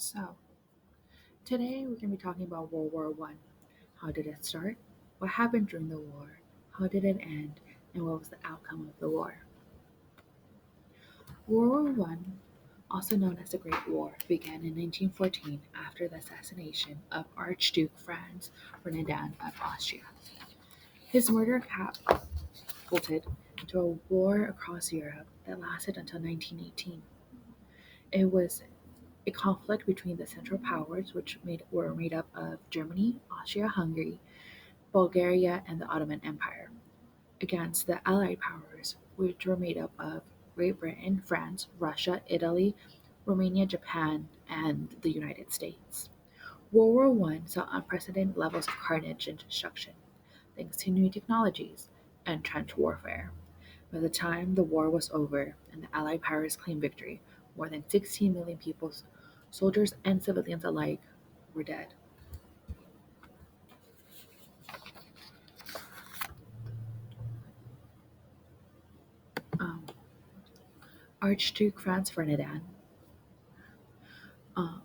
So, today we're going to be talking about World War One. How did it start? What happened during the war? How did it end? And what was the outcome of the war? World War One, also known as the Great War, began in 1914 after the assassination of Archduke Franz Ferdinand of Austria. His murder catapulted into a war across Europe that lasted until 1918. It was a conflict between the Central Powers, which were made up of Germany, Austria-Hungary, Bulgaria, and the Ottoman Empire, against the Allied powers, which were made up of Great Britain, France, Russia, Italy, Romania, Japan, and the United States. World War One saw unprecedented levels of carnage and destruction, thanks to new technologies and trench warfare. By the time the war was over and the Allied powers claimed victory, more than 16 million people, soldiers and civilians alike, were dead. Um, Archduke Franz Ferdinand uh,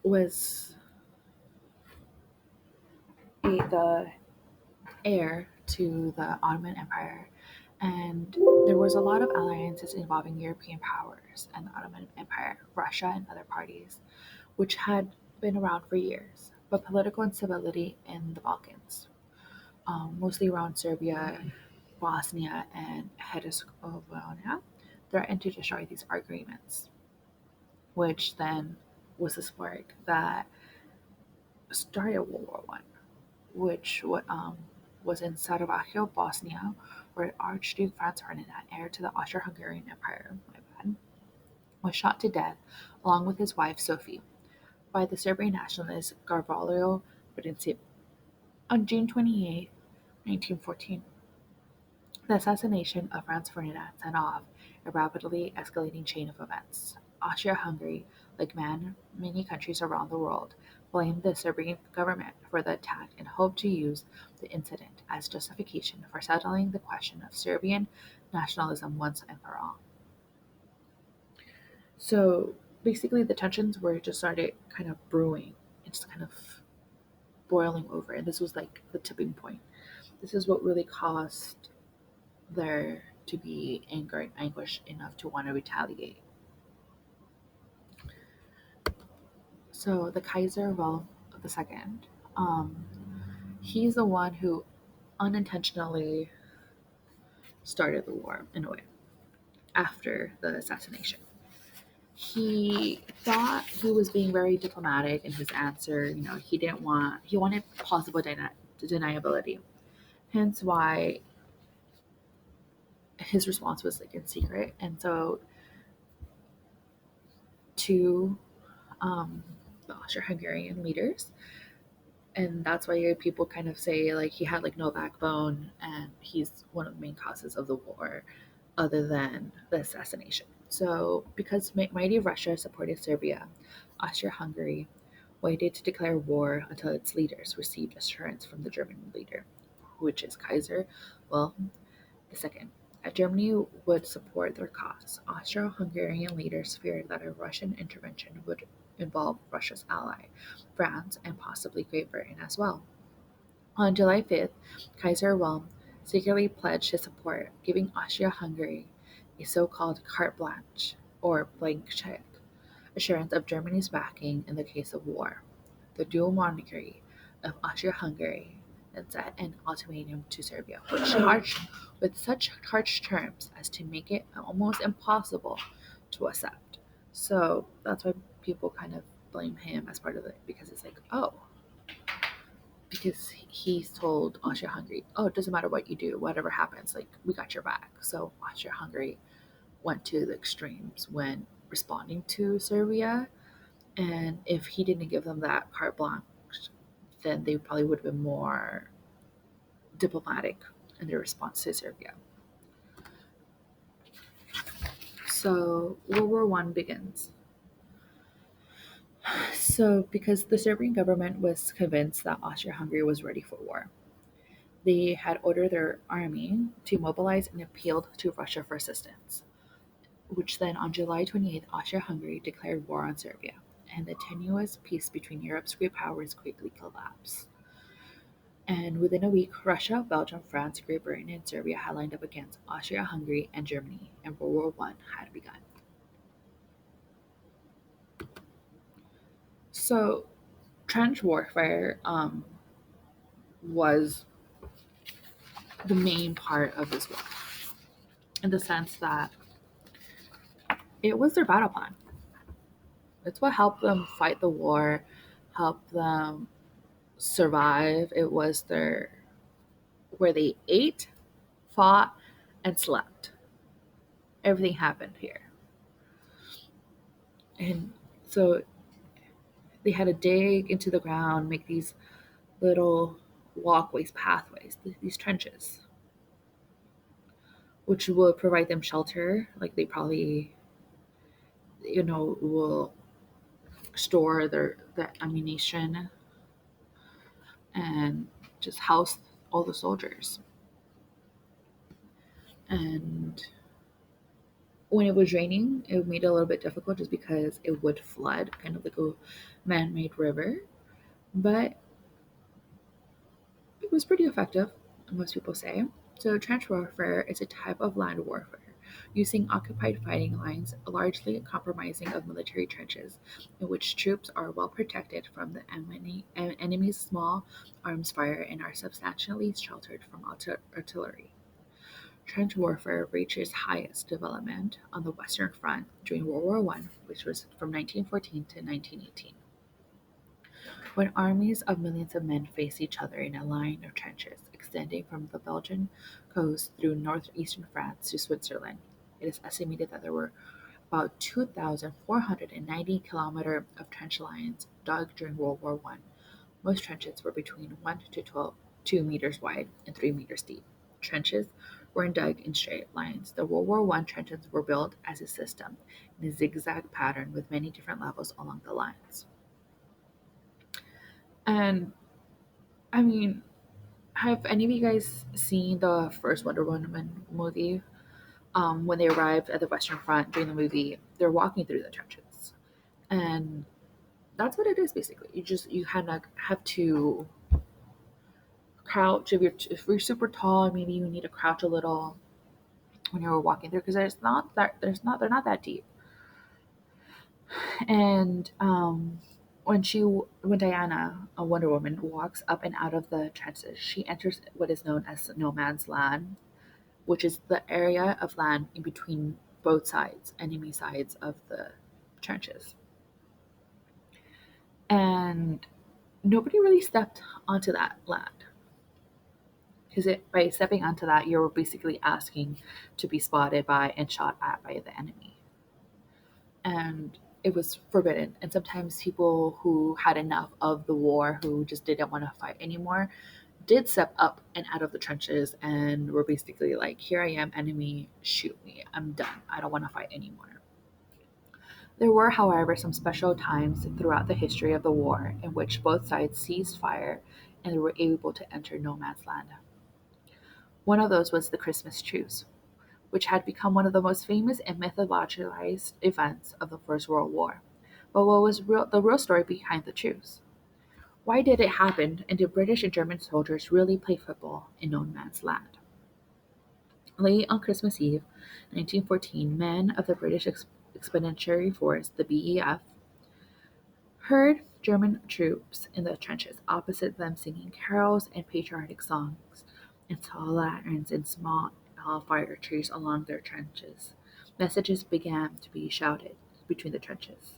was the heir to the Ottoman Empire, and there was a lot of alliances involving European powers and the Ottoman Empire, Russia, and other parties, which had been around for years. But political instability in the Balkans, mostly around Serbia, Bosnia, and Herzegovina, threatened to destroy these agreements, which then was the spark that started World War One, which was in Sarajevo, Bosnia, where Archduke Franz Ferdinand, heir to the Austro-Hungarian Empire, my bad, was shot to death along with his wife Sophie by the Serbian nationalist Gavrilo Princip on June 28, 1914. The assassination of Franz Ferdinand set off a rapidly escalating chain of events. Austria-Hungary, like many countries around the world, blamed the Serbian government for the attack and hoped to use the incident as justification for settling the question of Serbian nationalism once and for all. So basically, the tensions were just started kind of brewing. It's kind of boiling over, and this was like the tipping point. This is what really caused there to be anger and anguish enough to want to retaliate. So the Kaiser Wilhelm II, he's the one who unintentionally started the war in a way after the assassination. He thought he was being very diplomatic in his answer. He wanted possible deniability. Hence why his response was like in secret. And so to the Austro-Hungarian leaders, and that's why people kind of say like he had like no backbone and he's one of the main causes of the war other than the assassination. So because mighty Russia supported Serbia, Austria-Hungary waited to declare war until its leaders received assurance from the German leader, which is Kaiser Wilhelm II, that Germany would support their cause. Austro-Hungarian leaders feared that a Russian intervention would involve Russia's ally, France, and possibly Great Britain as well. On July 5th, Kaiser Wilhelm secretly pledged his support, giving Austria-Hungary a so-called carte blanche, or blank check, assurance of Germany's backing in the case of war. The dual monarchy of Austria-Hungary then set an ultimatum to Serbia, with such harsh terms as to make it almost impossible to accept. So that's why people kind of blame him as part of it, because it's like, oh, because he's told Austria-Hungary, oh, it doesn't matter what you do, whatever happens, like we got your back. So Austria-Hungary went to the extremes when responding to Serbia, and if he didn't give them that carte blanche, then they probably would have been more diplomatic in their response to Serbia. So World War One begins. So because the Serbian government was convinced that Austria-Hungary was ready for war, they had ordered their army to mobilize and appealed to Russia for assistance. which then on July 28th, Austria-Hungary declared war on Serbia, and the tenuous peace between Europe's great powers quickly collapsed. And within a week, Russia, Belgium, France, Great Britain, and Serbia had lined up against Austria-Hungary and Germany, and World War One had begun. So, trench warfare was the main part of this war, in the sense that it was their battle plan. It's what helped them fight the war, helped them survive. It was their where they ate, fought, and slept. Everything happened here. And so they had to dig into the ground, make these little walkways, pathways, these trenches, which will provide them shelter. Like they probably, will store their ammunition and just house all the soldiers. And when it was raining, it made it a little bit difficult just because it would flood, kind of like a man-made river. But it was pretty effective, most people say. So trench warfare is a type of land warfare using occupied fighting lines, largely a compromising of military trenches, in which troops are well protected from the enemy's small arms fire and are substantially sheltered from artillery. Trench warfare reached its highest development on the Western Front during World War One, which was from 1914 to 1918, when armies of millions of men faced each other in a line of trenches extending from the Belgian coast through northeastern France to Switzerland. It is estimated that there were about 2,490 kilometers of trench lines dug during World War One. Most trenches were between 1 to 2 meters wide and 3 meters deep. Trenches weren't dug in straight lines. The World War One trenches were built as a system in a zigzag pattern with many different levels along the lines. And I mean, have any of you guys seen the first Wonder Woman movie? When they arrived at the Western Front during the movie, they're walking through the trenches, and that's what it is basically. You kind of have to crouch if you're super tall. Maybe you need to crouch a little when you're walking through because they're not that deep. And when Diana, a Wonder Woman, walks up and out of the trenches, she enters what is known as no man's land, which is the area of land in between both sides, enemy sides of the trenches. And nobody really stepped onto that land. Because by stepping onto that, you're basically asking to be spotted by and shot at by the enemy. And it was forbidden. And sometimes people who had enough of the war, who just didn't want to fight anymore, did step up and out of the trenches and were basically like, here I am, enemy, shoot me. I'm done. I don't want to fight anymore. There were, however, some special times throughout the history of the war in which both sides ceased fire and were able to enter no man's land. One of those was the Christmas truce, which had become one of the most famous and mythologized events of the First World War. But what was the real story behind the truce? Why did it happen, and did British and German soldiers really play football in no man's land? Late on Christmas Eve, 1914, men of the British Expeditionary Force, the BEF, heard German troops in the trenches opposite them singing carols and patriotic songs, and saw lanterns and small fire trees along their trenches. Messages began to be shouted between the trenches.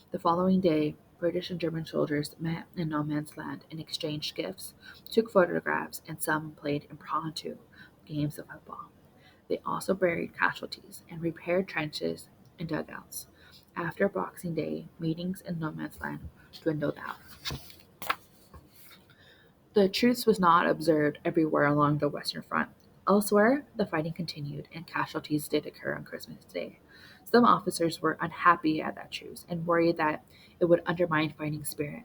The following day, British and German soldiers met in no man's land and exchanged gifts, took photographs, and some played impromptu games of football. They also buried casualties and repaired trenches and dugouts. After Boxing Day, meetings in no man's land dwindled out. The truce was not observed everywhere along the Western Front. Elsewhere, the fighting continued, and casualties did occur on Christmas Day. Some officers were unhappy at that truce and worried that it would undermine fighting spirit.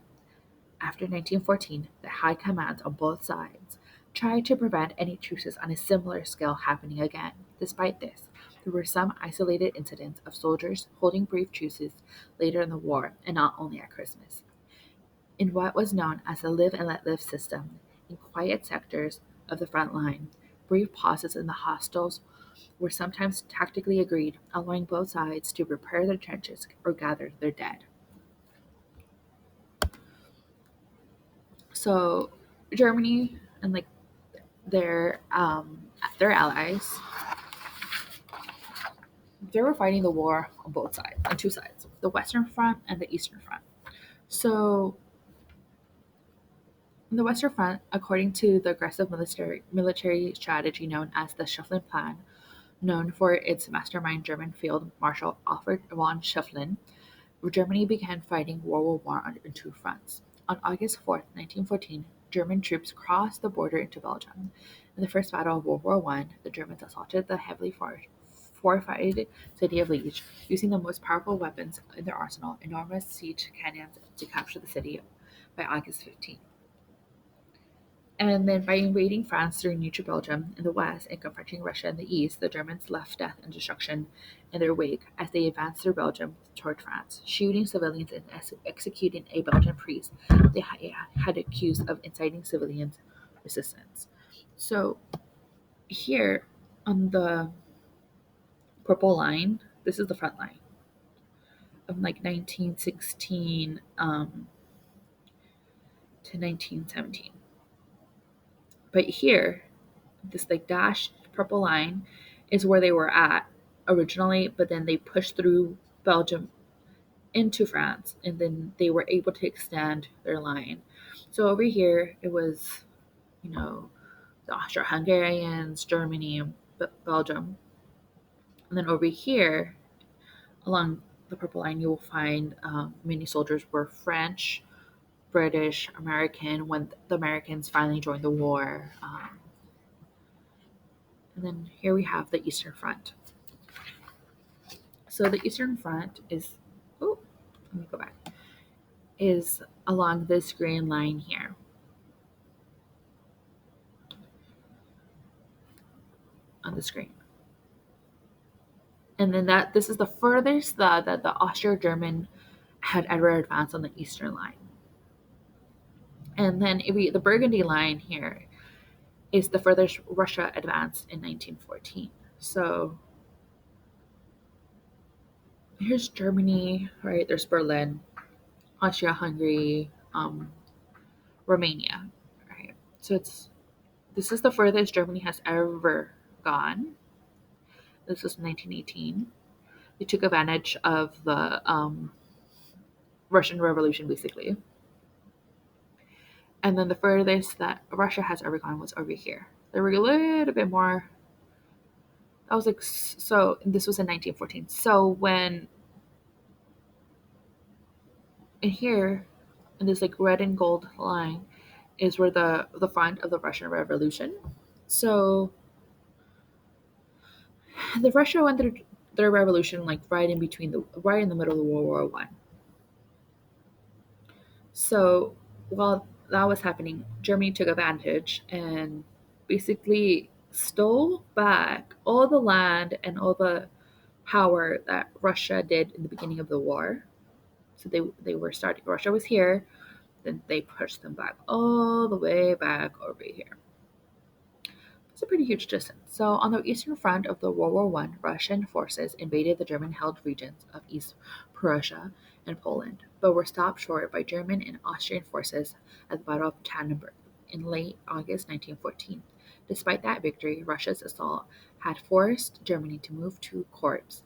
After 1914, the high commands on both sides tried to prevent any truces on a similar scale happening again. Despite this, There were some isolated incidents of soldiers holding brief truces later in the war, and not only at Christmas. In what was known as the live and let live system, in quiet sectors of the front line, brief pauses in the hostiles were sometimes tactically agreed, allowing both sides to repair their trenches or gather their dead. So Germany and like their allies, they were fighting the war on both sides, on two sides, the Western Front and the Eastern Front. So in the Western Front, according to the aggressive military strategy known as the Schufflin Plan, known for its mastermind German Field Marshal Alfred von Schufflin, Germany began fighting World War One on two fronts. On August 4th, 1914, German troops crossed the border into Belgium. In the First Battle of World War One, the Germans assaulted the heavily fortified city of Liege, using the most powerful weapons in their arsenal, enormous siege cannons, to capture the city by August 15th. And then by invading France through neutral Belgium in the west and confronting Russia in the east, the Germans left death and destruction in their wake as they advanced through Belgium toward France, shooting civilians and executing a Belgian priest they had accused of inciting civilians' resistance. So here on the purple line, this is the front line of like 1916 to 1917. But here, this like dashed purple line is where they were at originally, but then they pushed through Belgium into France, and then they were able to extend their line. So over here, it was, the Austro-Hungarians, Germany, Belgium, and then over here along the purple line, you will find many soldiers were French, British, American. When the Americans finally joined the war. And then here we have the Eastern Front. So the Eastern Front is, oh, let me go back, is along this green line here. On the screen. And then this is the furthest that the Austro-German had ever advanced on the Eastern line. And then the Burgundy line here is the furthest Russia advanced in 1914. So here's Germany, right? There's Berlin, Austria-Hungary, Romania, right? So this is the furthest Germany has ever gone. This was 1918. They took advantage of the Russian Revolution, basically. And then the furthest that Russia has ever gone was over here. They were a little bit more. I was like, so this was in 1914. So when in here, in this like red and gold line, is where the front of the Russian Revolution. So the Russia went through their revolution like right in the middle of World War One. So while that was happening, Germany took advantage and basically stole back all the land and all the power that Russia did in the beginning of the war. So they were starting. Russia was here, then they pushed them back all the way back over here. It's a pretty huge distance. So on the eastern front of the World War One, Russian forces invaded the German-held regions of East Prussia and Poland, but were stopped short by German and Austrian forces at the Battle of Tannenberg in late August 1914. Despite that victory, Russia's assault had forced Germany to move two corps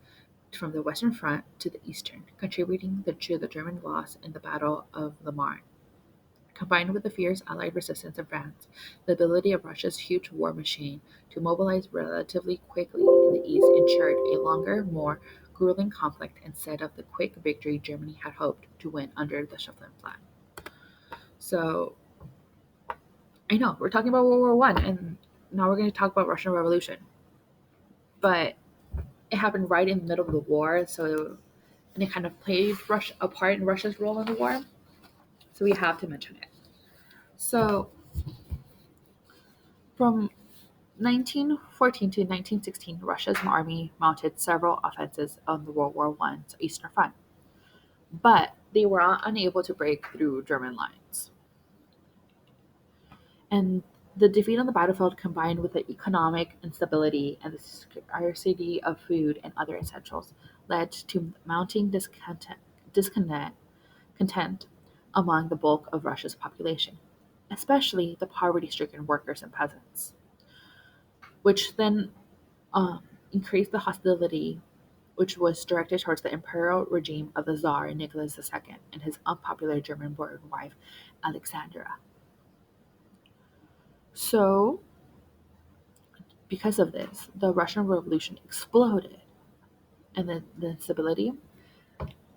from the Western Front to the Eastern, contributing to the German loss in the Battle of the Marne. Combined with the fierce Allied resistance of France, the ability of Russia's huge war machine to mobilize relatively quickly in the East ensured a longer, more grueling conflict instead of the quick victory Germany had hoped to win under the Schufflin Plan. So, I know, we're talking about World War One, and now we're going to talk about Russian Revolution. But it happened right in the middle of the war, and it kind of played a part in Russia's role in the war. So we have to mention it. So, from 1914 to 1916, Russia's army mounted several offensives on the World War I's Eastern Front, but they were unable to break through German lines. And the defeat on the battlefield, combined with the economic instability and the scarcity of food and other essentials, led to mounting discontent content among the bulk of Russia's population, especially the poverty stricken workers and peasants, which then um, increased the hostility which was directed towards the imperial regime of the Tsar Nicholas II and his unpopular German born wife Alexandra. So, because of this, the Russian Revolution exploded, and the instability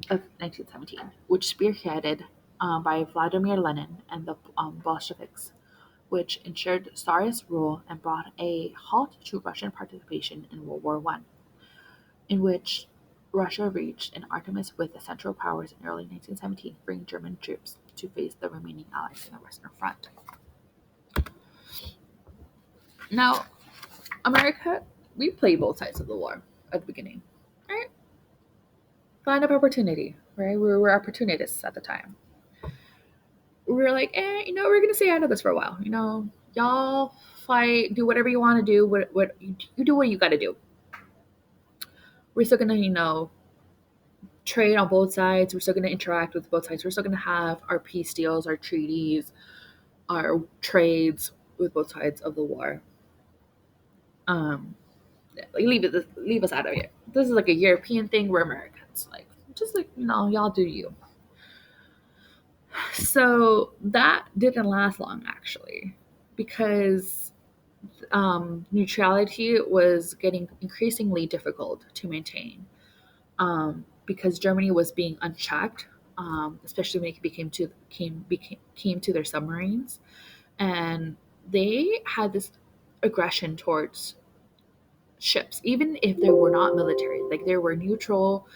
of 1917, which spearheaded by Vladimir Lenin and the Bolsheviks, which ensured Tsarist rule and brought a halt to Russian participation in World War One, in which Russia reached an armistice with the Central Powers in early 1917, freeing German troops to face the remaining Allies in the Western Front. Now, America, we played both sides of the war at the beginning, right? Line of opportunity, right? We were opportunists at the time. We were like, we're gonna stay out of this for a while. Y'all fight, do whatever you want to do. What you do, what you got to do. We're still gonna, trade on both sides. We're still gonna interact with both sides. We're still gonna have our peace deals, our treaties, our trades with both sides of the war. Um, like leave us out of it. This is like a European thing. We're Americans. Like, just like, y'all do you. So that didn't last long, actually, because neutrality was getting increasingly difficult to maintain, because Germany was being unchecked, especially when it came to their submarines, and they had this aggression towards ships, even if they were not military, like they were neutral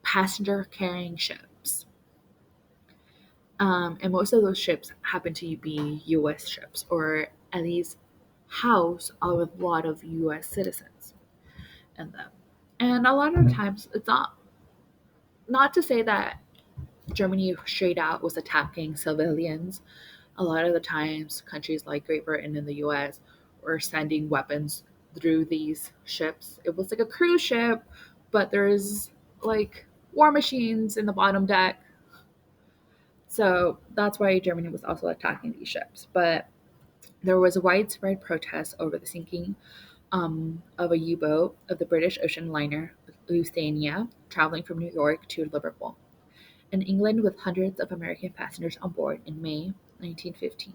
passenger carrying ships. And most of those ships happen to be U.S. ships, or at least house a lot of U.S. citizens in them. And a lot of times, it's not to say that Germany straight out was attacking civilians. A lot of the times, countries like Great Britain and the U.S. were sending weapons through these ships. It was like a cruise ship, but there's like war machines in the bottom deck. So that's why Germany was also attacking these ships. But there was a widespread protest over the sinking of a U boat of the British ocean liner Lusitania, traveling from New York to Liverpool, in England, with hundreds of American passengers on board in May 1915,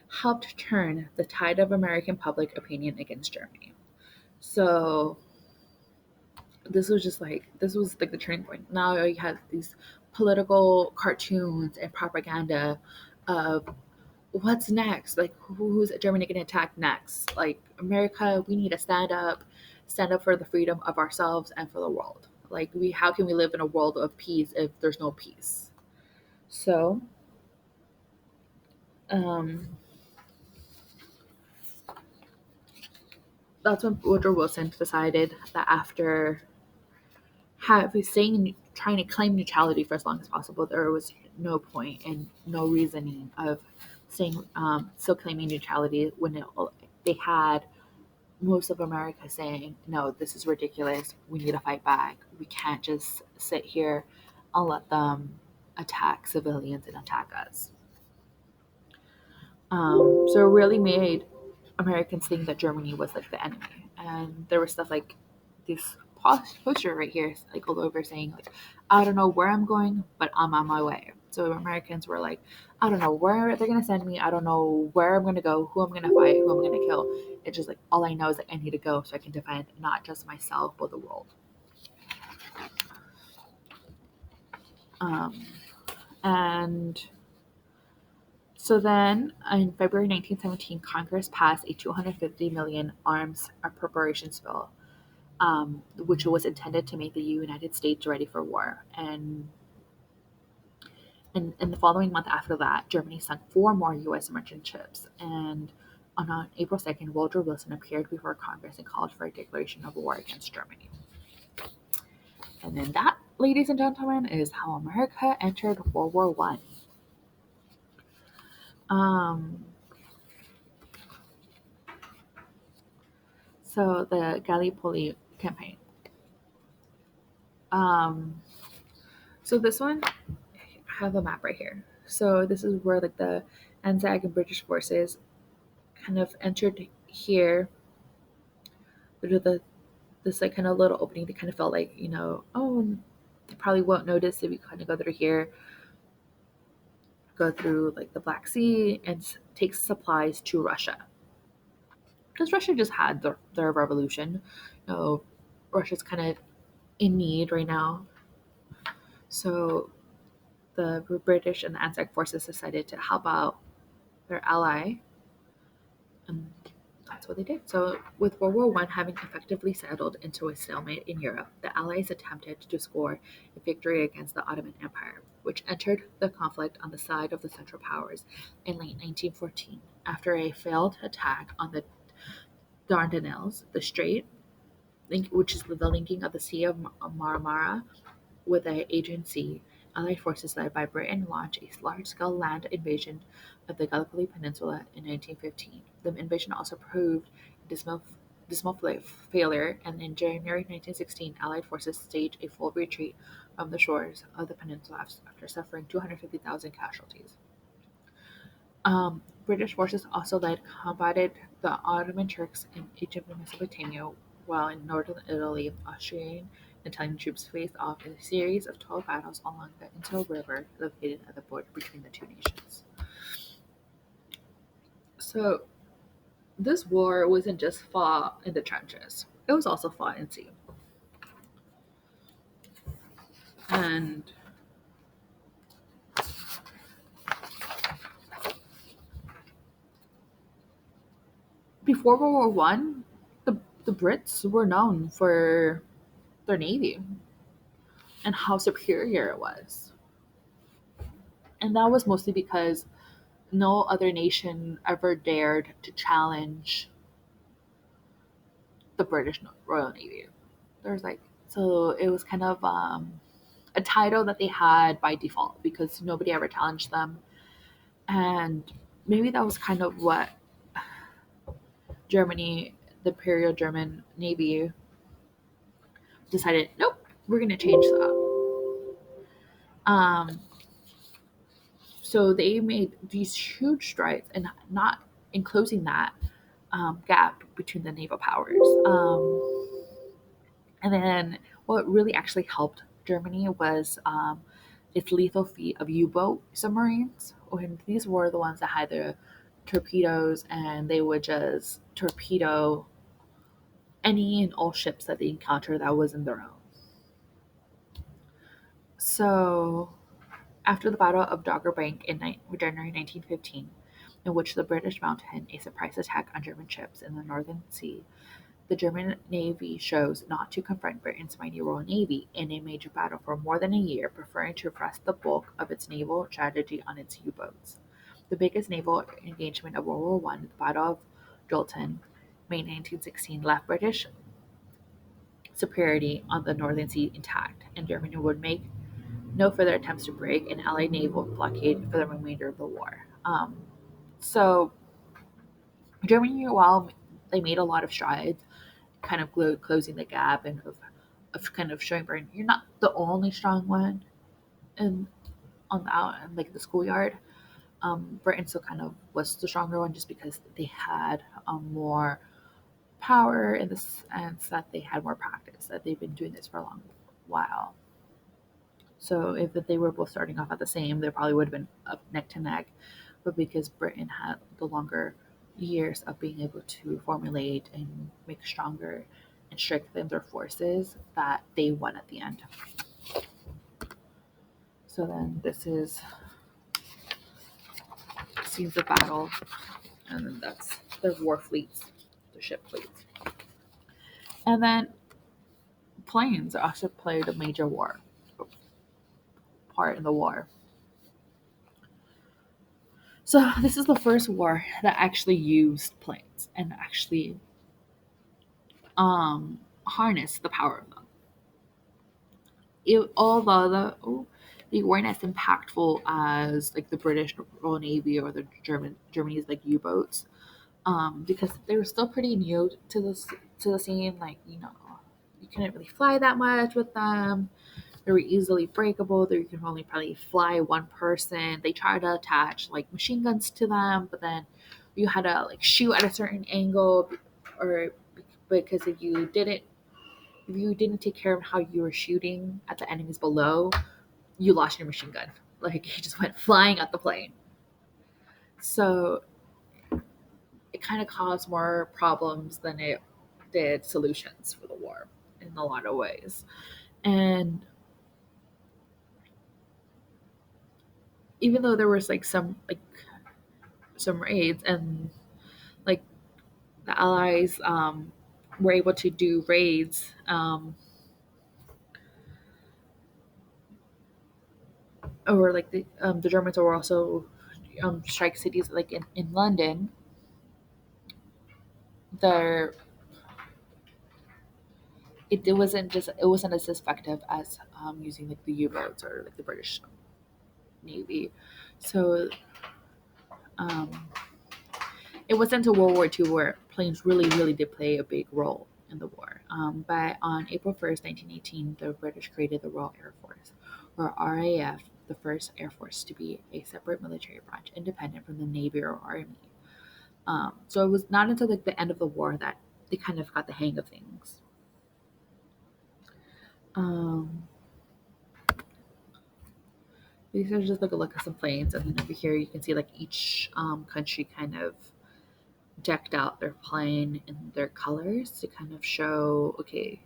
helped turn the tide of American public opinion against Germany. So this was like the turning point. Now you had these political cartoons and propaganda of what's next, like who's Germany going to attack next. Like, America, we need to stand up for the freedom of ourselves and for the world. Like, how can we live in a world of peace if there's no peace? So um, that's when Woodrow Wilson decided that after trying to claim neutrality for as long as possible, there was no point and no reasoning of still claiming neutrality when they had most of America saying, no, this is ridiculous. We need to fight back. We can't just sit here and let them attack civilians and attack us. So it really made Americans think that Germany was like the enemy. And there was stuff like this poster right here, like all over, saying like, I don't know where I'm going, but I'm on my way. So Americans were like, I don't know where they're gonna send me. I don't know where I'm gonna go, who I'm gonna fight, who I'm gonna kill. It's just like all I know is that I need to go so I can defend not just myself but the world. Um, and So then, in February 1917, Congress passed a 250 million arms appropriations bill, which was intended to make the United States ready for war. And in the following month after that, Germany sent four more U.S. merchant ships, and On April 2nd, Woodrow Wilson appeared before Congress and called for a declaration of war against Germany. And then that, ladies and gentlemen, is how America entered World War One. So the Gallipoli campaign. Um, so this one, I have a map right here. So this is where like the Anzac and British forces kind of entered here through this like kind of little opening. They kind of felt like, oh, they probably won't notice if we kind of go through here, go through like the Black Sea, and take supplies to Russia, because Russia just had their revolution. Russia's kind of in need right now, so the British and the Anzac forces decided to help out their ally, and that's what they did. So, with World War One having effectively settled into a stalemate in Europe, the Allies attempted to score a victory against the Ottoman Empire, which entered the conflict on the side of the Central Powers in late 1914 after a failed attack on the Dardanelles, the strait, which is the linking of the Sea of Marmara with the Aegean Sea. Allied forces led by Britain launched a large-scale land invasion of the Gallipoli Peninsula in 1915. The invasion also proved a dismal failure, and in January 1916, Allied forces staged a full retreat from the shores of the peninsula after suffering 250,000 casualties. British forces also combated the Ottoman Turks in Egypt and Mesopotamia, while in northern Italy, Austrian and Italian troops faced off in a series of 12 battles along the Intel River located at the border between the two nations. So, this war wasn't just fought in the trenches, it was also fought in sea. And before World War One, the Brits were known for their navy and how superior it was. And that was mostly because no other nation ever dared to challenge the British Royal Navy. There's like, so it was kind of a title that they had by default because nobody ever challenged them. And maybe that was kind of what Germany, the Imperial German Navy, decided, nope, we're going to change that. So they made these huge strides and not in closing that gap between the naval powers. And then what really actually helped Germany was its lethal fleet of U-boat submarines. And these were the ones that had the torpedoes, and they would just torpedo any and all ships that they encountered that wasn't their own. So after the Battle of Dogger Bank in January 1915, in which the British mounted a surprise attack on German ships in the Northern Sea, the German Navy chose not to confront Britain's mighty Royal Navy in a major battle for more than a year, preferring to rest the bulk of its naval strategy on its U-boats. The biggest naval engagement of World War One, the Battle of Jultan, May 1916, left British superiority on the Northern Sea intact, and Germany would make no further attempts to break an Allied naval blockade for the remainder of the war. So Germany, while they made a lot of strides, kind of closing the gap and of kind of showing Britain, you're not the only strong one in on the out and like the schoolyard. Britain still kind of was the stronger one just because they had more power in the sense that they had more practice, that they've been doing this for a long while. So if they were both starting off at the same, they probably would have been up neck to neck. But because Britain had the longer years of being able to formulate and make stronger and strengthen their forces, that they won at the end. So then this is scenes of battle, and then that's their war fleets, the ship fleets. And then planes also played a major part in the war. So this is the first war that actually used planes and actually harnessed the power of them. Although they weren't as impactful as like the British Royal Navy or the Germany's like U-boats, because they were still pretty new to the scene. Like you couldn't really fly that much with them. They were easily breakable. They could only probably fly one person. They tried to attach like machine guns to them, but then you had to like shoot at a certain angle, or because if you didn't take care of how you were shooting at the enemies below, you lost your machine gun. Like you just went flying at the plane. So it kind of caused more problems than it did solutions for the war in a lot of ways. And even though there was like some raids and like the allies were able to do raids or like the Germans were also strike cities like in London. There it wasn't as effective as using like the U-boats or like the British Navy. So um, it wasn't until World War II where planes really did play a big role in the war. But on April 1st, 1918, the British created the Royal Air Force, or RAF, the first air force to be a separate military branch, independent from the Navy or Army. So it was not until like the end of the war that they kind of got the hang of things. Um, these are just like a look at some planes, and then over here you can see like each country kind of decked out their plane in their colors to kind of show, okay,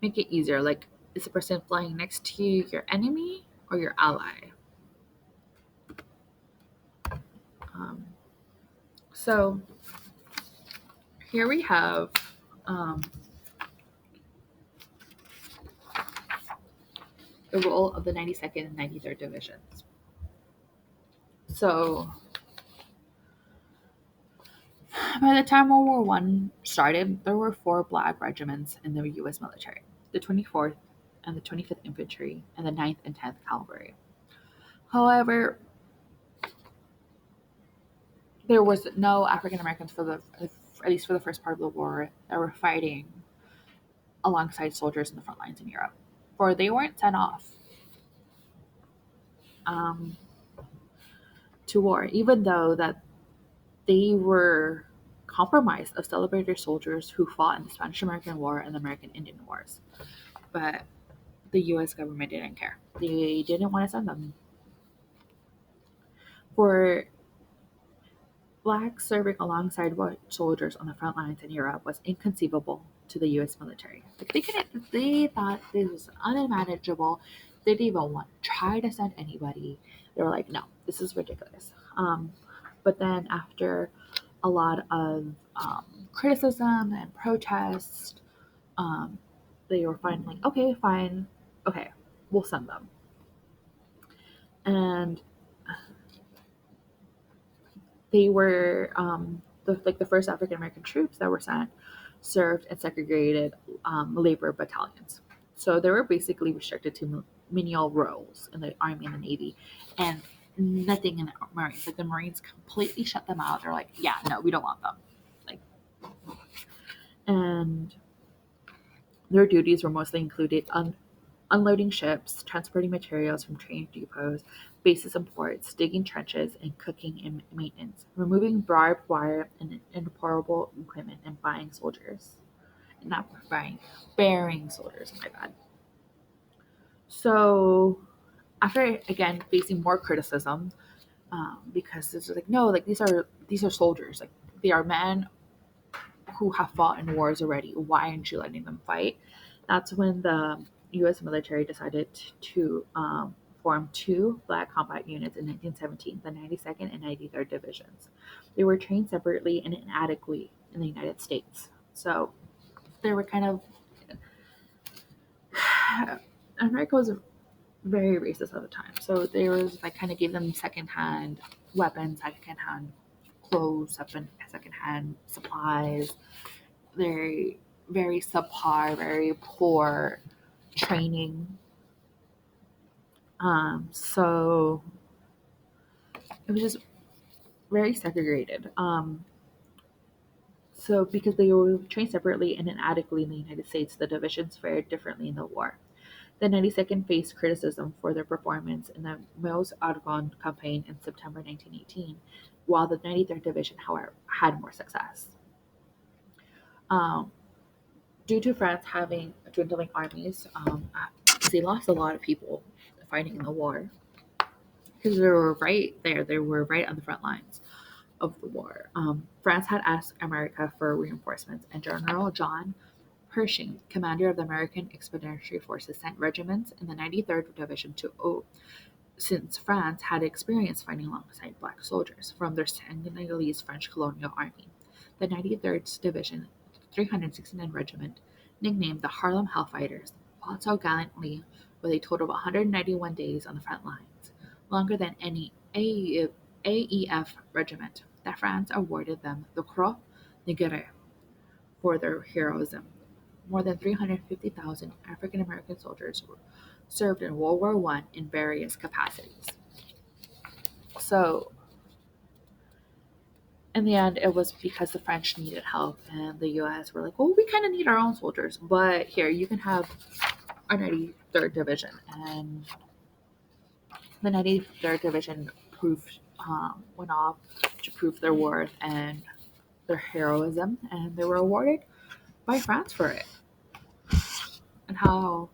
make it easier. Like, is the person flying next to you your enemy or your ally? Um, so here we have um, the role of the 92nd and 93rd Divisions. So by the time World War One started, there were four black regiments in the U.S. military: the 24th and the 25th Infantry and the 9th and 10th Cavalry. However, there was no African Americans for the at least for the first part of the war that were fighting alongside soldiers in the front lines in Europe, for they weren't sent off um, to war, even though that they were compromised of celebrated soldiers who fought in the Spanish American War and the American Indian Wars. But the U.S. government didn't care. They didn't want to send them. For blacks serving alongside white soldiers on the front lines in Europe was inconceivable to the U.S. military. Like they couldn't. They thought this was unmanageable. They didn't even want to try to send anybody. They were like, no, this is ridiculous. But then after a lot of criticism and protest, um, they were finally okay, fine, okay, we'll send them. And they were the first African American troops that were sent served in segregated labor battalions. So they were basically restricted to menial roles in the Army and the Navy, and nothing in the Marines. Like the Marines completely shut them out. They're like, yeah, no, we don't want them. Like, and their duties were mostly included unloading ships, transporting materials from train depots, bases and ports, digging trenches, and cooking and maintenance, removing barbed wire and inoperable equipment, and buying soldiers. Not buying, bearing soldiers, my bad. So, after again facing more criticism, because it's like no, like these are soldiers, like they are men who have fought in wars already. Why aren't you letting them fight? That's when the U.S. military decided to form two black combat units in 1917, the 92nd and 93rd Divisions. They were trained separately and inadequately in the United States. So they were kind of, America was very racist at the time. So they was like kind of gave them secondhand weapons, secondhand clothes, secondhand supplies. Very, very subpar, very poor training. So it was just very segregated. So because they were trained separately and inadequately in the United States, the divisions fared differently in the war. The 92nd faced criticism for their performance in the Meuse-Argonne campaign in September 1918, while the 93rd Division, however, had more success. Um, Due to France having dwindling armies, they lost a lot of people fighting in the war because they were right there. They were right on the front lines of the war. France had asked America for reinforcements, and General John Pershing, commander of the American Expeditionary Forces, sent regiments in the 93rd Division to since France had experience fighting alongside black soldiers from their Senegalese French colonial army. The 93rd Division, 369 Regiment, nicknamed the Harlem Hellfighters, fought so gallantly with a total of 191 days on the front lines, longer than any AEF regiment, that France awarded them the Croix de Guerre for their heroism. More than 350,000 African American soldiers served in World War I in various capacities. So, in the end, it was because the French needed help, and the US were like, well, we kind of need our own soldiers, but here, you can have our 93rd Division. And the 93rd Division went off to prove their worth and their heroism, and they were awarded by France for it and how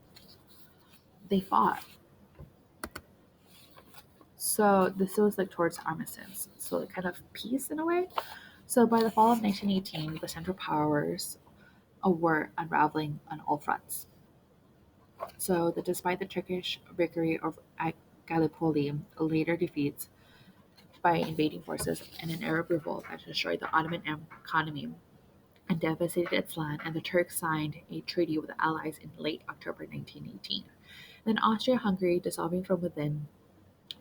they fought. So this was like towards armistice, so like kind of peace in a way. So by the fall of 1918, the Central Powers were unraveling on all fronts. So that despite the Turkish victory at Gallipoli, later defeats by invading forces and an Arab revolt that destroyed the Ottoman economy and devastated its land, and the Turks signed a treaty with the Allies in late October 1918. Then Austria-Hungary, dissolving from within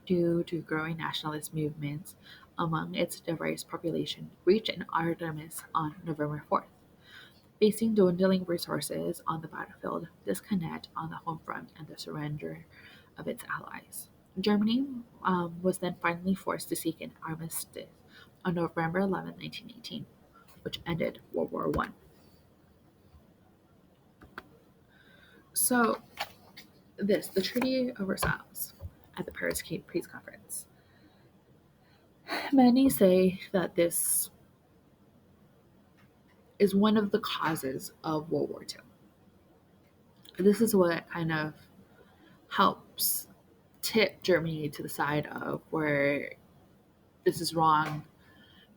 due to growing nationalist movements among its diverse population, reached an armistice on November 4th. Facing dwindling resources on the battlefield, discontent on the home front, and the surrender of its allies, Germany was then finally forced to seek an armistice on November 11, 1918, which ended World War I. So, the Treaty of Versailles at the Paris Peace Conference. Many say that this is one of the causes of World War II. This is what kind of helps tip Germany to the side of where this is wrong,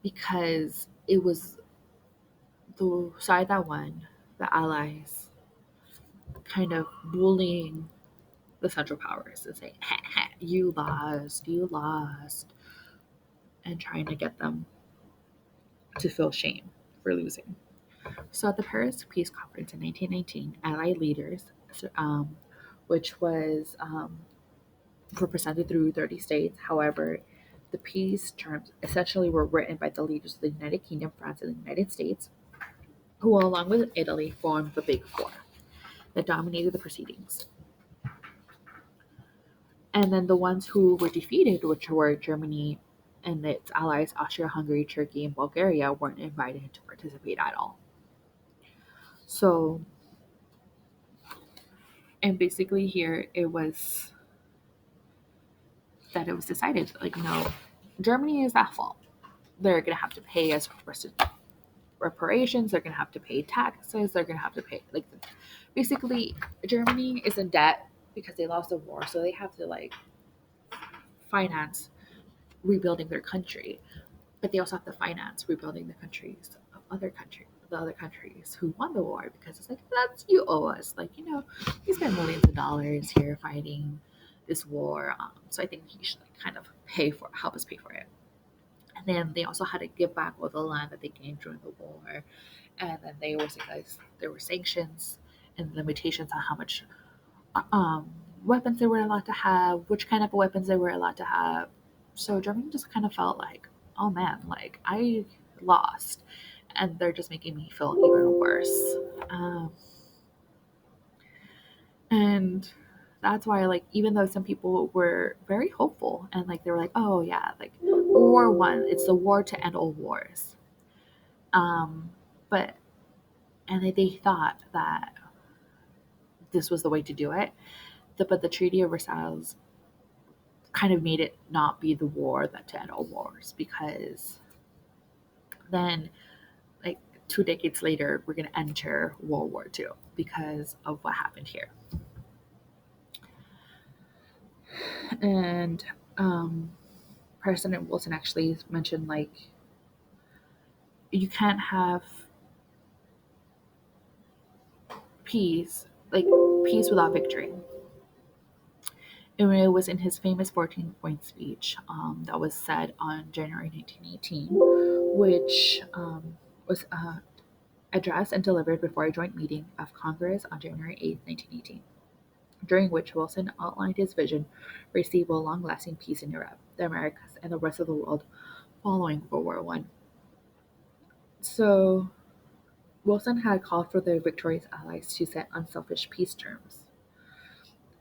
because it was the side that won, the Allies, kind of bullying the Central Powers and saying, ha, ha, you lost, and trying to get them to feel shame for losing. So at the Paris Peace Conference in 1919, Allied leaders, which was represented through 30 states. However, the peace terms essentially were written by the leaders of the United Kingdom, France, and the United States, who, along with Italy, formed the Big Four that dominated the proceedings. And then the ones who were defeated, which were Germany and its allies, Austria, Hungary, Turkey, and Bulgaria, weren't invited to participate at all. So, and basically here it was that it was decided, like, no, Germany is at fault. They're going to have to pay us reparations. They're going to have to pay taxes. They're going to have to pay, like, basically, Germany is in debt because they lost the war, so they have to like finance rebuilding their country, but they also have to finance rebuilding the countries of the other countries who won the war, because it's like, that's, you owe us, like, we spent millions of dollars here fighting this war, so I think you should like, kind of help us pay for it. And then they also had to give back all the land that they gained during the war, and then there were sanctions and limitations on how much um, weapons they were allowed to have, which kind of weapons they were allowed to have, So Germany just kind of felt like, oh man, like I lost, and they're just making me feel even worse. Um, and that's why, like, even though some people were very hopeful and like they were like, oh yeah, like World War I, it's the war to end all wars. Um, but and they thought that this was the way to do it. But the Treaty of Versailles kind of made it not be the war that to end all wars, because then, like, 2 decades later, we're going to enter World War II because of what happened here. And President Wilson actually mentioned, like, you can't have peace, like peace without victory. And it was in his famous 14-point speech that was said on January 1918, which was addressed and delivered before a joint meeting of Congress on January 8, 1918, during which Wilson outlined his vision for a stable, long-lasting peace in Europe, the Americas, and the rest of the world following World War One. So Wilson had called for the victorious Allies to set unselfish peace terms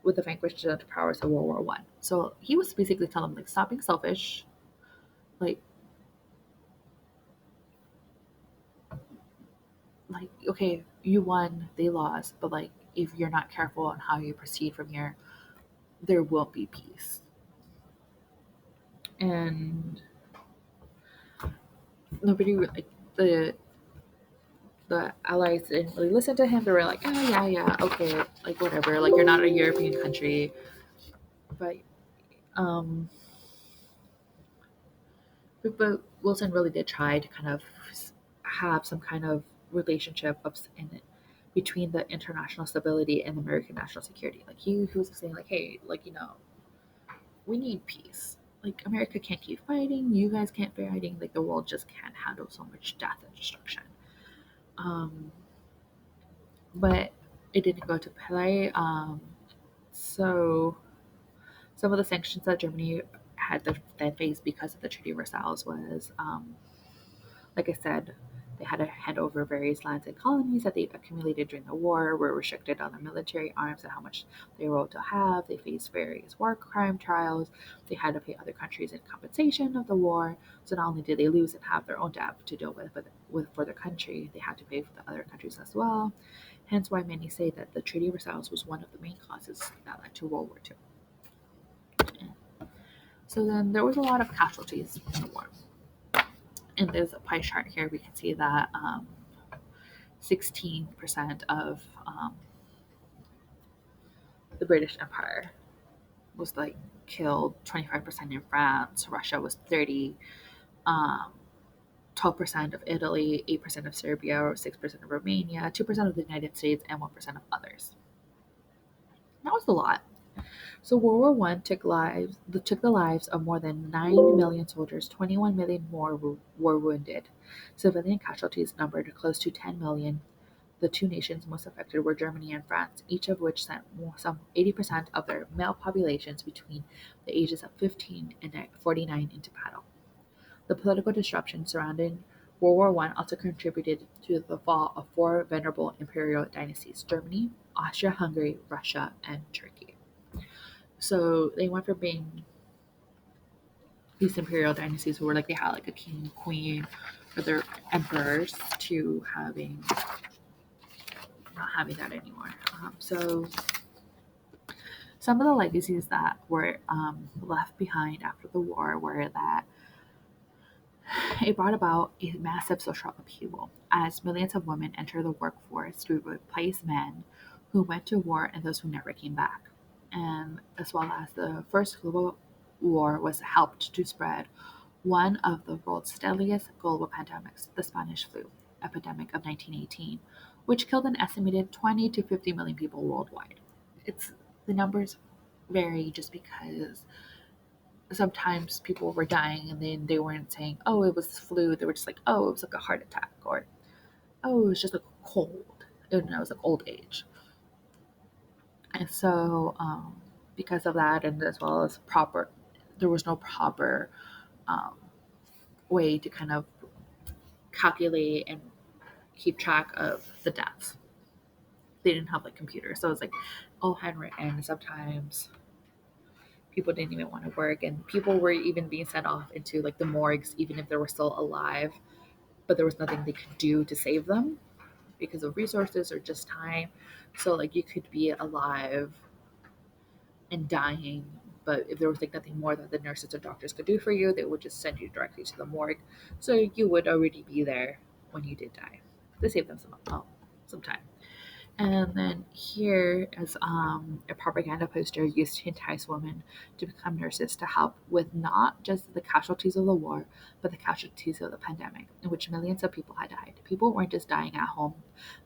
with the vanquished powers of World War One. So he was basically telling them, like, stop being selfish. Like, okay, you won, they lost, but like, if you're not careful on how you proceed from here, there will be peace. And nobody like the Allies didn't really listen to him. They were like, oh yeah, yeah, okay, like whatever. Like, you're not a European country, but um, but Wilson really did try to kind of have some kind of relationship in it between the international stability and American national security. Like, he was saying, like, hey, like, we need peace. Like, America can't keep fighting. You guys can't be fighting. Like, the world just can't handle so much death and destruction. Um, but it didn't go to play. So some of the sanctions that Germany had to then face because of the Treaty of Versailles was, like I said, they had to hand over various lands and colonies that they accumulated during the war, were restricted on their military arms and how much they were able to have. They faced various war crime trials. They had to pay other countries in compensation of the war. So not only did they lose and have their own debt to deal with, but for their country, they had to pay for the other countries as well. Hence why many say that the Treaty of Versailles was one of the main causes that led to World War II. So then there was a lot of casualties in the war. And there's a pie chart here. We can see that 16% of the British Empire was like killed, 25% in France, Russia was 30, 12% of Italy, 8% of Serbia, 6% of Romania, 2% of the United States, and 1% of others. That was a lot. So World War I took the lives of more than 9 million soldiers. 21 million more were wounded. Civilian casualties numbered close to 10 million. The two nations most affected were Germany and France, each of which sent some 80% of their male populations between the ages of 15 and 49 into battle. The political disruption surrounding World War I also contributed to the fall of four venerable imperial dynasties: Germany, Austria-Hungary, Russia, and Turkey. So they went from being these imperial dynasties where, like, they had like a king, queen, or their emperors, to having not having that anymore. So some of the legacies that were left behind after the war were that it brought about a massive social upheaval as millions of women entered the workforce to replace men who went to war and those who never came back. And as well as the First Global War was helped to spread one of the world's deadliest global pandemics, the Spanish flu epidemic of 1918, which killed an estimated 20 to 50 million people worldwide. It's The numbers vary just because sometimes people were dying and then they weren't saying, oh, it was flu. They were just like, oh, it was like a heart attack, or oh, it was just a cold. And it was like old age. And so, because of that, and as well as proper there was no proper um, way to kind of calculate and keep track of the deaths. They didn't have like computers, so it was like all handwritten. Sometimes people didn't even want to work, and people were even being sent off into like the morgues, even if they were still alive, but there was nothing they could do to save them because of resources or just time. So like you could be alive and dying, but if there was like nothing more that the nurses or doctors could do for you, they would just send you directly to the morgue. So you would already be there when you did die. They saved them some time. And then here is a propaganda poster used to entice women to become nurses to help with not just the casualties of the war, but the casualties of the pandemic, in which millions of people had died. People weren't just dying at home,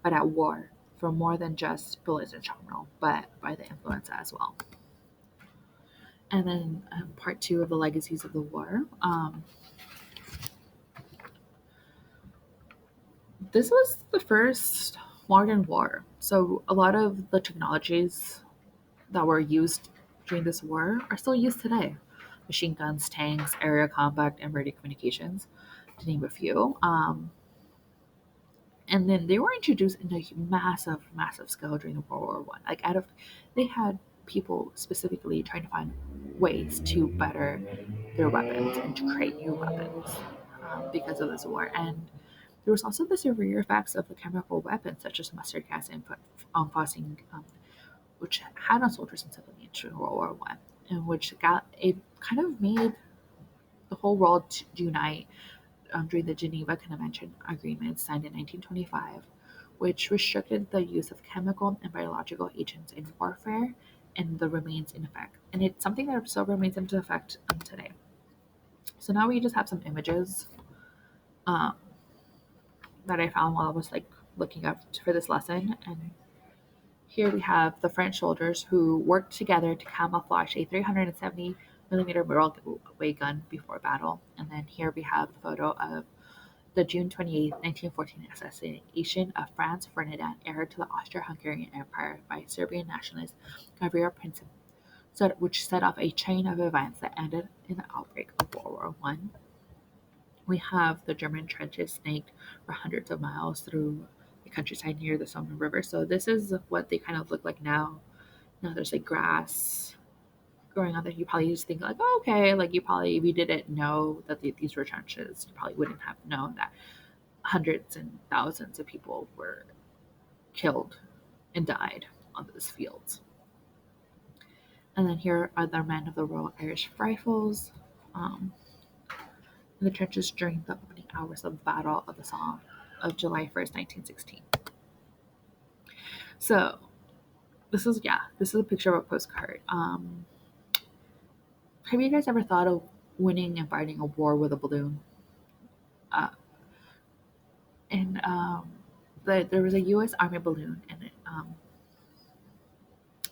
but at war for more than just bullets and shrapnel, but by the influenza as well. And then part two of the legacies of the war. This was the first modern war, so a lot of the technologies that were used during this war are still used today. Machine guns, tanks, aerial combat, and radio communications, to name a few. And then they were introduced in a massive, massive scale during the World War One. Like out of, they had people specifically trying to find ways to better their weapons and to create new weapons because of this war. And there was also the severe effects of the chemical weapons such as mustard gas and phosphine, which had on soldiers and civilians during World War One, and which got it kind of made the whole world to unite during the Geneva Convention Agreement signed in 1925, which restricted the use of chemical and biological agents in warfare, and the remains in effect. And it's something that still remains in effect today. So now we just have some images um, that I found while I was like looking up for this lesson, and here we have the French soldiers who worked together to camouflage a 370 millimeter railway gun before battle. And then here we have the photo of the June 28th, 1914 assassination of Franz Ferdinand, heir to the Austro-Hungarian Empire, by Serbian nationalist Gavrilo Princip, which set off a chain of events that ended in the outbreak of World War One. We have the German trenches snaked for hundreds of miles through the countryside near the Somme River. So this is what they kind of look like now. Now there's like grass growing on there. You probably just think like, oh, okay, like you probably, if you didn't know that these were trenches, you probably wouldn't have known that hundreds and thousands of people were killed and died on those fields. And then here are the men of the Royal Irish Rifles. Um, in the trenches during the opening hours of the Battle of the Somme of July 1st, 1916. So this is a picture of a postcard. Have you guys ever thought of winning and fighting a war with a balloon? Uh, and there was a U.S. Army balloon and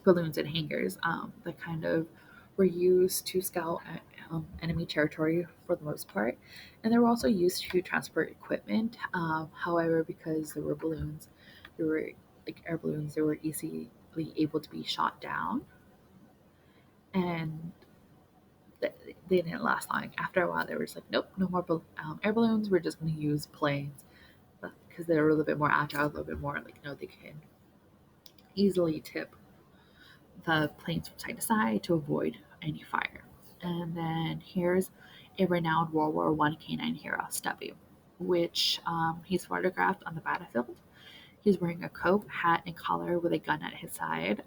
balloons and hangars that kind of were used to scout enemy territory for the most part, and they were also used to transport equipment. However, because there were balloons, there were like air balloons, they were easily able to be shot down, and they didn't last long. After a while, they were just like, nope, no more air balloons. We're just going to use planes because they're a little bit more agile, a little bit more like they can easily tip the planes from side to side to avoid any fire. And then here's a renowned World War One canine hero, Stubby, which he's photographed on the battlefield. He's wearing a coat, hat, and collar with a gun at his side.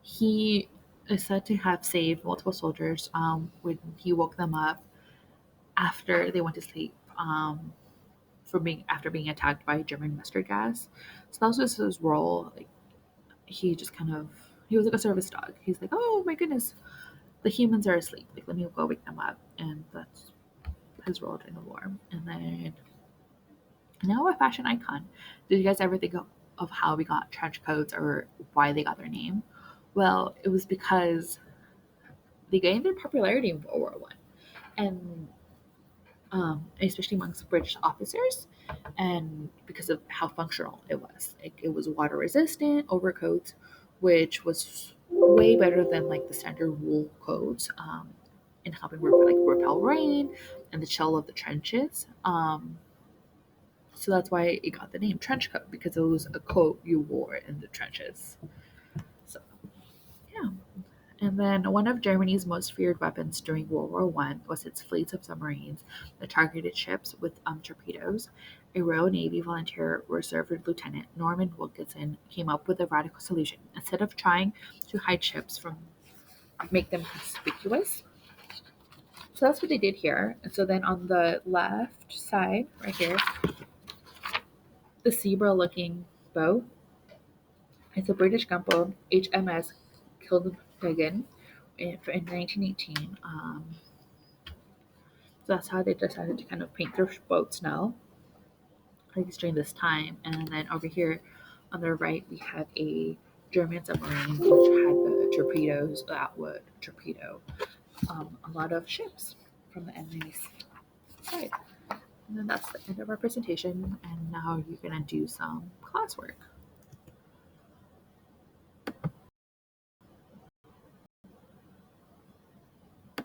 He is said to have saved multiple soldiers when he woke them up after they went to sleep after being attacked by German mustard gas. So that was just his role. Like he was like a service dog. He's like, oh my goodness, the humans are asleep. Like, let me go wake them up. And that's his role during the war. And then now a fashion icon. Did you guys ever think of how we got trench coats or why they got their name? Well, it was because they gained their popularity in World War One, and especially amongst British officers, and because of how functional it was. It was water resistant overcoats, which was way better than like the standard wool coats in helping repel rain and the chill of the trenches. So that's why it got the name trench coat because it was a coat you wore in the trenches. So yeah. And then one of Germany's most feared weapons during World War One was its fleets of submarines that targeted ships with torpedoes. A Royal Navy volunteer reserve lieutenant, Norman Wilkinson, came up with a radical solution. Instead of trying to hide ships from make them conspicuous, so that's what they did here. And so then on the left side, right here, the zebra-looking boat. It's a British gunboat, HMS Kilbeggan, in 1918. So that's how they decided to kind of paint their boats now, at least during this time. And then over here on the right, we have a German submarine which had the torpedoes that would torpedo a lot of ships from the enemy's side. And then that's the end of our presentation. And now you're going to do some classwork.